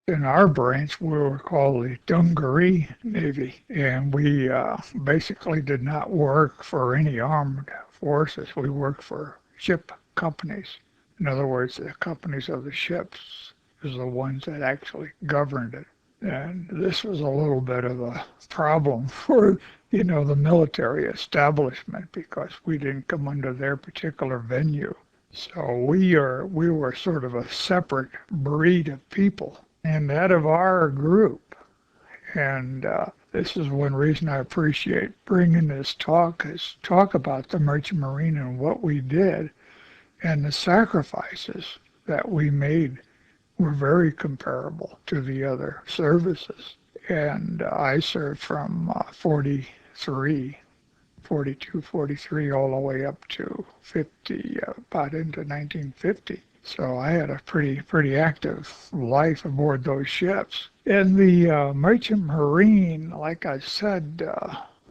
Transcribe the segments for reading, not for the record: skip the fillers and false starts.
In our branch, we were called the Dungaree Navy, and we basically did not work for any armed forces. We worked for ship companies. In other words, the companies of the ships is the ones that actually governed it. And this was a little bit of a problem for, the military establishment because we didn't come under their particular venue. So we were sort of a separate breed of people. And out of our group, and this is one reason I appreciate bringing this talk, is talk about the Merchant Marine and what we did and the sacrifices that we made were very comparable to the other services. And I served from 43, 42, 43, all the way up to 50, about into 1950. So I had a pretty active life aboard those ships. In the Merchant Marine, like I said,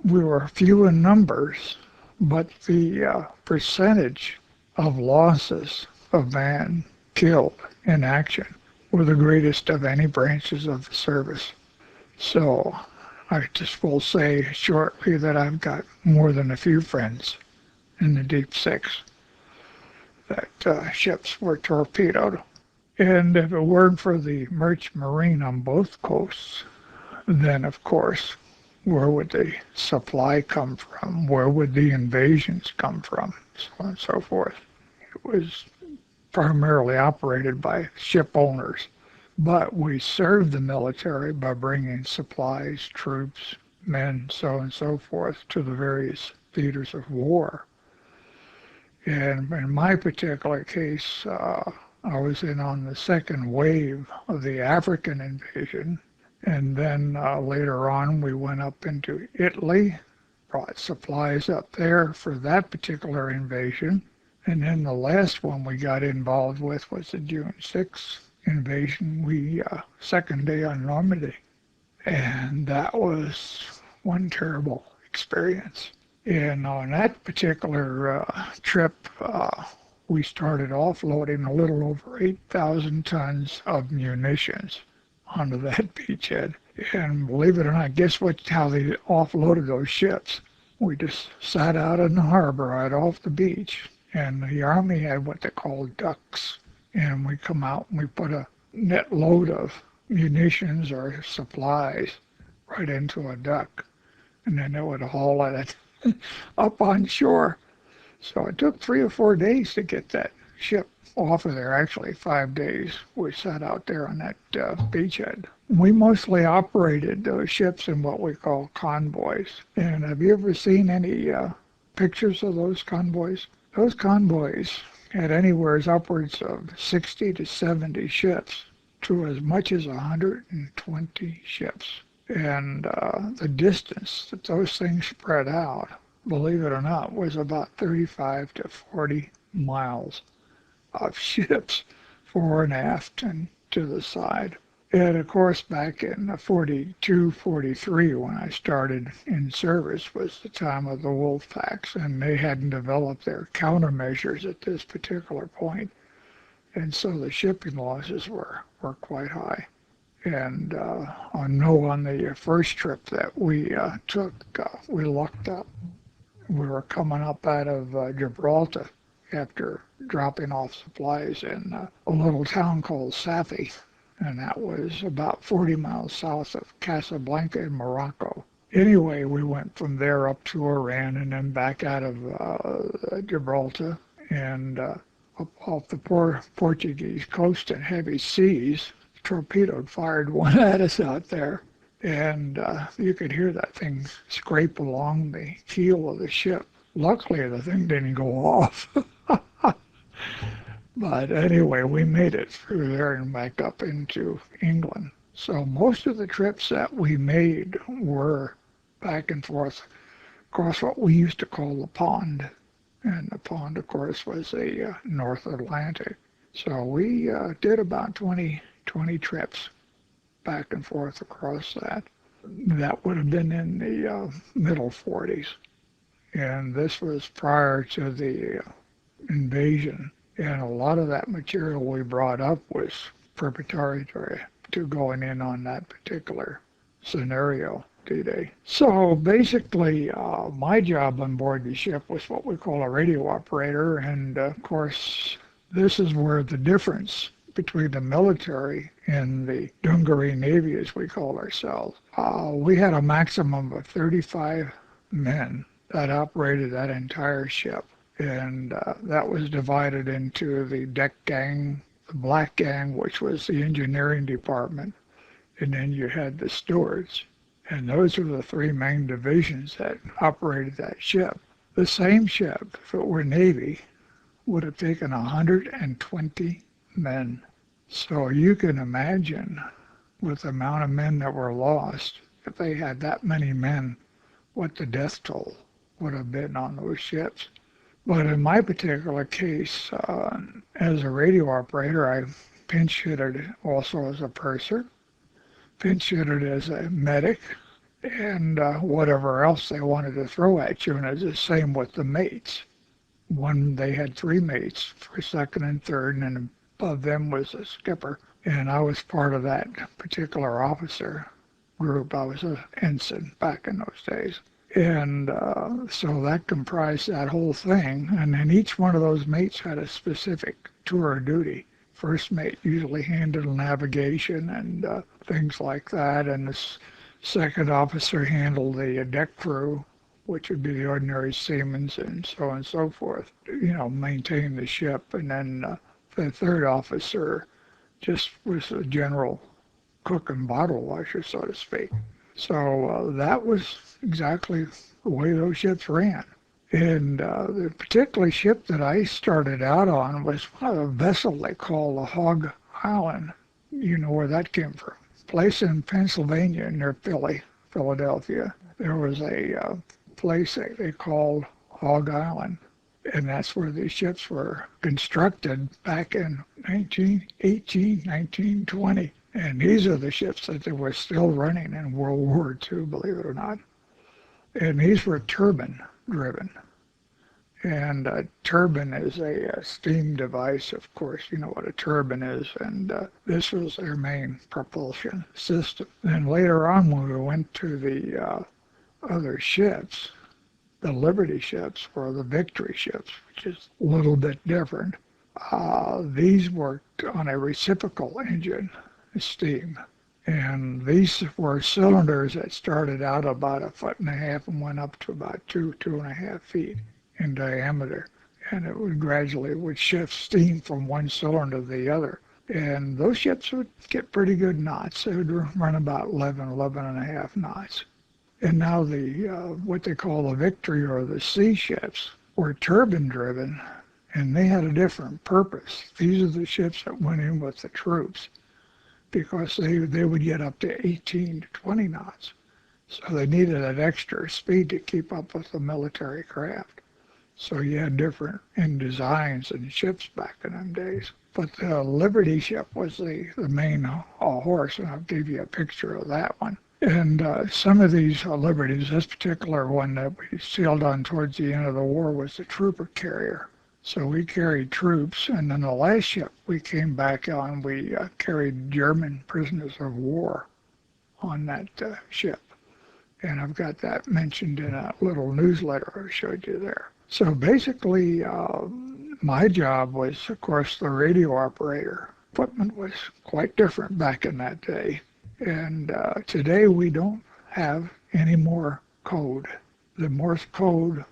we were few in numbers, but the percentage of losses of man killed in action were the greatest of any branches of the service. So I just will say shortly that I've got more than a few friends in the Deep Six that ships were torpedoed. And if it weren't for the Merchant Marine on both coasts, then of course, where would the supply come from? Where would the invasions come from? So on and so forth. It was primarily operated by ship owners. But we served the military by bringing supplies, troops, men, so on and so forth to the various theaters of war. And in my particular case, I was in on the second wave of the African invasion. And then later on, we went up into Italy, brought supplies up there for that particular invasion. And then the last one we got involved with was the June 6th invasion. Second day on Normandy. And that was one terrible experience. And on that particular trip, we started offloading a little over 8,000 tons of munitions onto that beachhead. And believe it or not, guess how they offloaded those ships? We just sat out in the harbor right off the beach. And the Army had what they called ducks. And we come out and we put a net load of munitions or supplies right into a duck. And then they would haul it up on shore. So it took 3 or 4 days to get that ship off of there. Actually, 5 days. We sat out there on that beachhead. We mostly operated those ships in what we call convoys. And have you ever seen any pictures of those convoys? Those convoys had anywhere upwards of 60 to 70 ships to as much as 120 ships. And the distance that those things spread out, believe it or not, was about 35 to 40 miles of ships fore and aft and to the side. And of course, back in 42, 43, when I started in service, was the time of the wolf packs, and they hadn't developed their countermeasures at this particular point. And so the shipping losses were quite high. And on the first trip that we took, we lucked up. We were coming up out of Gibraltar after dropping off supplies in a little town called Safi, and that was about 40 miles south of Casablanca in Morocco. Anyway, we went from there up to Oran and then back out of Gibraltar and up off the Portuguese coast in heavy seas. Torpedoed fired one at us out there, and you could hear that thing scrape along the keel of the ship. Luckily, the thing didn't go off. But anyway, we made it through there and back up into England. So most of the trips that we made were back and forth across what we used to call the pond. And the pond, of course, was the North Atlantic. So we did about 20 trips back and forth across that. That would have been in the middle 40s. And this was prior to the invasion. And a lot of that material we brought up was proprietary to going in on that particular scenario, D-Day. So basically, my job on board the ship was what we call a radio operator, and of course, this is where the difference between the military and the Dungaree Navy, as we call ourselves. We had a maximum of 35 men that operated that entire ship, and that was divided into the deck gang, the black gang, which was the engineering department, and then you had the stewards. And those were the three main divisions that operated that ship. The same ship, if it were Navy, would have taken 120 men. So you can imagine, with the amount of men that were lost, if they had that many men, what the death toll would have been on those ships. But in my particular case, as a radio operator, I pinch hitted also as a purser, pinch hitted as a medic, and whatever else they wanted to throw at you. And it's the same with the mates. They had three mates, first, second, and third, and then above them was a skipper. And I was part of that particular officer group. I was an ensign back in those days. And so that comprised that whole thing. And then each one of those mates had a specific tour of duty. First mate usually handled navigation and things like that. And the second officer handled the deck crew, which would be the ordinary seamen and so on and so forth, maintain the ship. And then the third officer just was a general cook and bottle washer, so to speak. So that was exactly the way those ships ran. And the particular ship that I started out on was a vessel they call the Hog Island. You know where that came from. Place in Pennsylvania near Philadelphia. There was a place they called Hog Island. And that's where these ships were constructed back in 1918, 1920. And these are the ships that they were still running in World War II, believe it or not. And these were turbine-driven. And a turbine is a steam device, of course. You know what a turbine is. And this was their main propulsion system. Then later on, when we went to the other ships, the Liberty ships or the Victory ships, which is a little bit different, these worked on a reciprocal engine, steam. And these were cylinders that started out about 1.5 feet and went up to about 2.5 feet in diameter. And it would shift steam from one cylinder to the other. And those ships would get pretty good knots. They would run about 11.5 knots. And now what they call the Victory or the Sea ships were turbine-driven, and they had a different purpose. These are the ships that went in with the troops, because they would get up to 18 to 20 knots. So they needed an extra speed to keep up with the military craft. So you had different in designs and ships back in them days. But the Liberty ship was the main horse, and I'll give you a picture of that one. And some of these Liberties, this particular one that we sailed on towards the end of the war was the trooper carrier. So we carried troops, and then the last ship we came back on, we carried German prisoners of war on that ship. And I've got that mentioned in a little newsletter I showed you there. So basically, my job was, of course, the radio operator. Equipment was quite different back in that day. And today we don't have any more code. The Morse code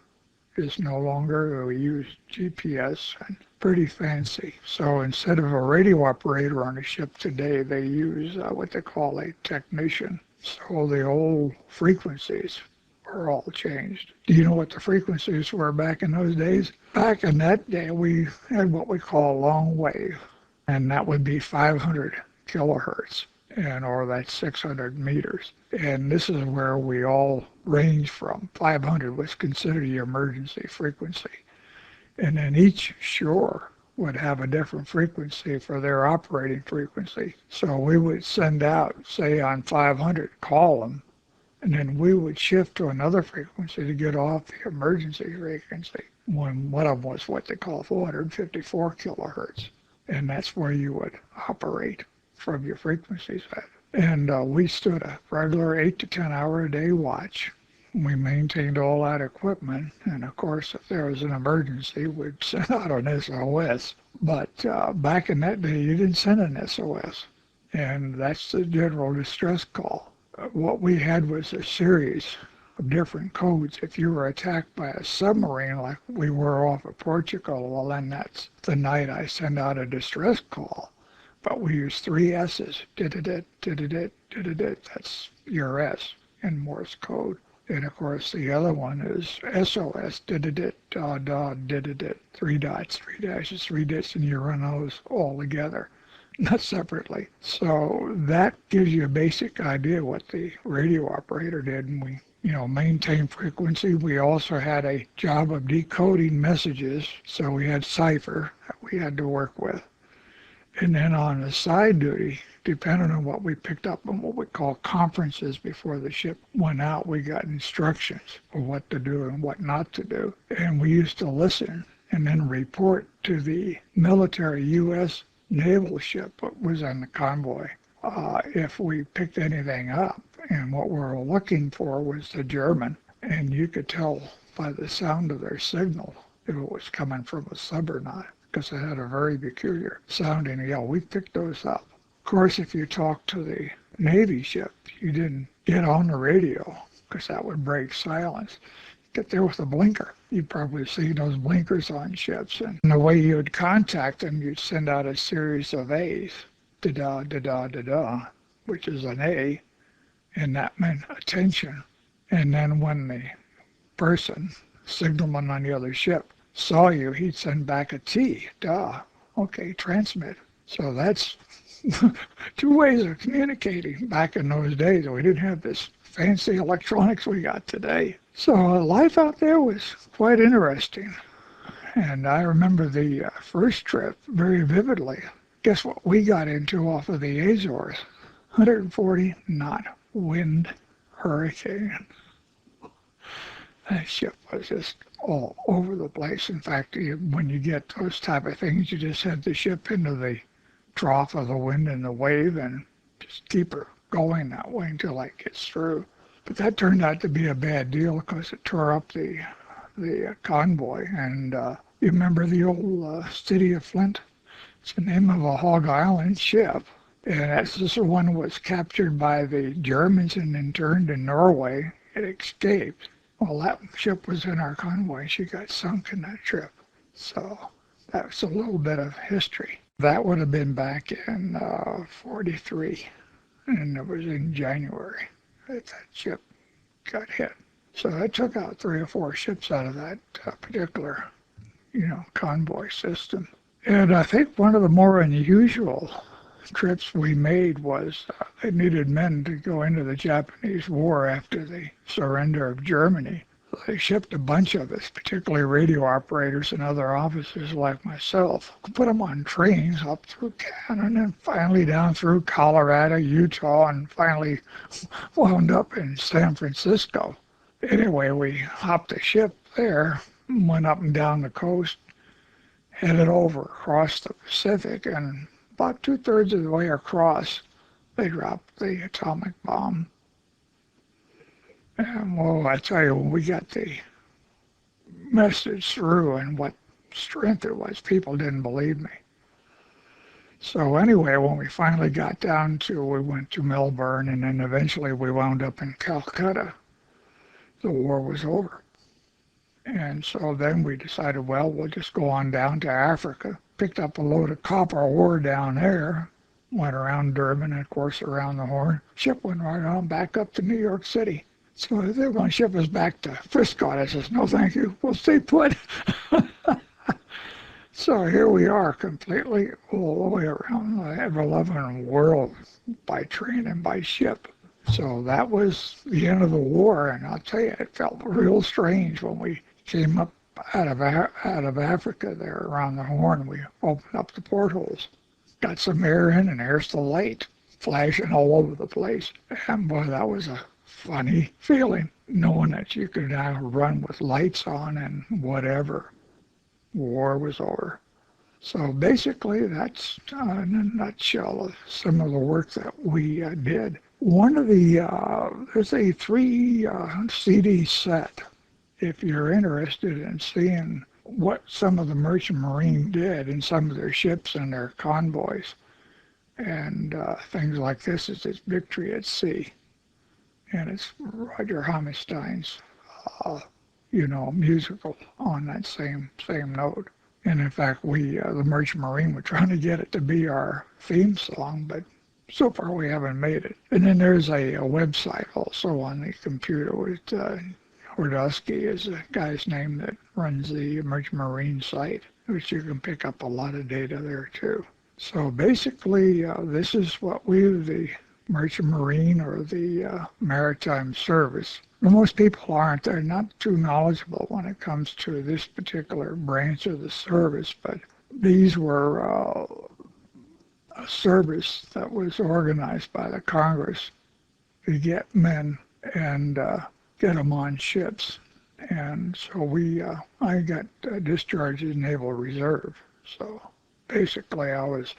is no longer, we use GPS and pretty fancy. So instead of a radio operator on a ship today, they use what they call a technician. So the old frequencies are all changed. Do you know what the frequencies were back in those days? Back in that day, we had what we call long wave, and that would be 500 kilohertz. Or that's 600 meters. And this is where we all range from. 500 was considered the emergency frequency. And then each shore would have a different frequency for their operating frequency. So we would send out, say on 500, call them, and then we would shift to another frequency to get off the emergency frequency. One of them was what they call 454 kilohertz. And that's where you would operate from your frequency set. And we stood a regular 8 to 10 hour a day watch. We maintained all that equipment, and of course, if there was an emergency, we'd send out an SOS. But back in that day, you didn't send an SOS, and that's the general distress call. What we had was a series of different codes. If you were attacked by a submarine like we were off of Portugal, well, then that's the night I send out a distress call. But we use 3 S's. Did-a-dit, did-a-dit, did-a-dit. That's your S in Morse code. And of course, the other one is SOS, did-a-dit, da-da, did-a-dit, 3 dots, 3 dashes, 3 dits, and you run those all together, not separately. So that gives you a basic idea what the radio operator did, and we maintain frequency. We also had a job of decoding messages, so we had cipher that we had to work with. And then on the side duty, depending on what we picked up on what we call conferences before the ship went out, we got instructions for what to do and what not to do. And we used to listen and then report to the military U.S. naval ship that was on the convoy if we picked anything up. And what we were looking for was the German. And you could tell by the sound of their signal if it was coming from a sub or not, because it had a very peculiar sounding yell. We picked those up. Of course, if you talked to the Navy ship, you didn't get on the radio because that would break silence. Get there with a blinker. You'd probably see those blinkers on ships. And the way you would contact them, you'd send out a series of A's. Da-da, da-da, da-da, which is an A, and that meant attention. And then when the person, signalman on the other ship, saw you, he'd send back a T. Da. Okay, transmit. So that's 2 ways of communicating back in those days. We didn't have this fancy electronics we got today. So life out there was quite interesting. And I remember the first trip very vividly. Guess what we got into off of the Azores? 140 knot wind hurricane. That ship was just all over the place. In fact, when you get those type of things, you just head the ship into the trough of the wind and the wave and just keep her going that way until it gets through. But that turned out to be a bad deal because it tore up the convoy. And you remember the old city of Flint? It's the name of a Hog Island ship. And this one was captured by the Germans and then turned in Norway. It escaped. Well, that ship was in our convoy. She got sunk in that trip. So that's a little bit of history. That would have been back in 43, and it was in January that ship got hit. So I took out 3 or 4 ships out of that particular, convoy system. And I think one of the more unusual trips we made was they needed men to go into the Japanese war after the surrender of Germany. They shipped a bunch of us, particularly radio operators and other officers like myself, put them on trains up through Canada and finally down through Colorado, Utah, and finally wound up in San Francisco. Anyway, we hopped a ship there, went up and down the coast, headed over across the Pacific, and about 2/3 of the way across, they dropped the atomic bomb. And well, I tell you, when we got the message through and what strength it was, people didn't believe me. So anyway, when we finally got down we went to Melbourne, and then eventually we wound up in Calcutta. The war was over. And so then we decided, well, we'll just go on down to Africa. Picked up a load of copper ore down there, went around Durban, and of course around the Horn. Ship went right on back up to New York City. So they were going to ship us back to Frisco. I says, no, thank you. We'll stay put. So here we are, completely all the way around the ever-loving world by train and by ship. So that was the end of the war, and I'll tell you, it felt real strange when we came up out of Africa there around the Horn. We opened up the portholes, got some air in, and there's the light flashing all over the place. And boy, that was a funny feeling, knowing that you could now run with lights on and whatever. War was over. So basically, that's in a nutshell some of the work that we did. One of the, there's a three CD set if you're interested in seeing what some of the Merchant Marine did in some of their ships and their convoys and things like this. It's Victory at Sea, and it's Roger Hammerstein's, uh, musical on that same note. And in fact, the Merchant Marine, were trying to get it to be our theme song, but so far we haven't made it. And then there's a website also on the computer with Hordowski is the guy's name that runs the Merchant Marine site, which you can pick up a lot of data there too. So basically, this is what the Merchant Marine or the Maritime Service. Most people aren't. They're not too knowledgeable when it comes to this particular branch of the service, but these were a service that was organized by the Congress to get men and get them on ships. And so I got discharged as Naval Reserve. So basically, I was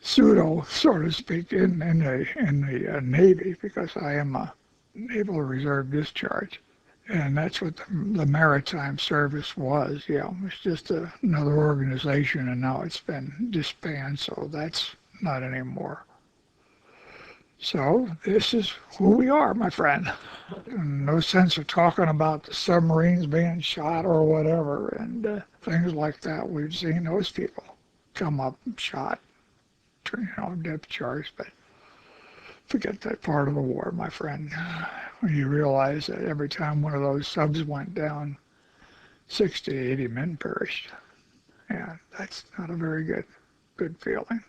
pseudo, so to speak, in the Navy because I am a Naval Reserve discharge. And that's what the Maritime Service was. Yeah, it was just another organization, and now it's been disbanded, so that's not anymore. So this is who we are, my friend. No sense of talking about the submarines being shot or whatever and things like that. We've seen those people come up and shot, depth charge, but forget that part of the war, my friend. When you realize that every time one of those subs went down, 60 to 80 men perished. And that's not a very good feeling.